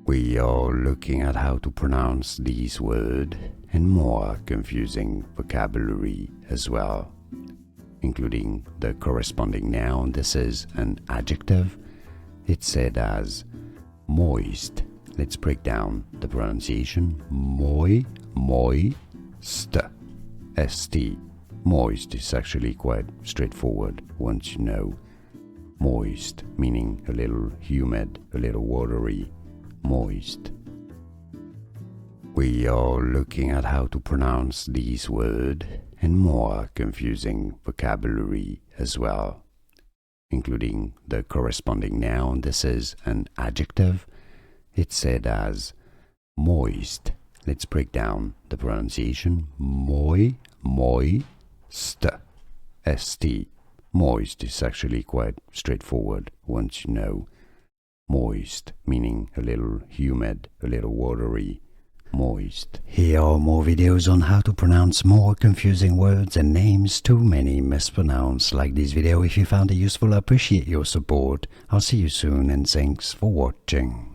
We are looking at how to pronounce these words and more confusing vocabulary as well, including the corresponding noun. This is an adjective. It's said as moist. Let's break down the pronunciation. Moist. St. Moist is actually quite straightforward once you know. Moist, meaning a little humid, a little watery. Moist. We are looking at how to pronounce these words and more confusing vocabulary as well, including the corresponding noun. This is an adjective. It's said as moist. Let's break down the pronunciation. Moist. St. Moist is actually quite straightforward once you know. Moist, meaning a little humid, a little watery. Moist. Here are more videos on how to pronounce more confusing words and names too many mispronounced. Like this video if you found it useful. I appreciate your support. I'll see you soon and thanks for watching.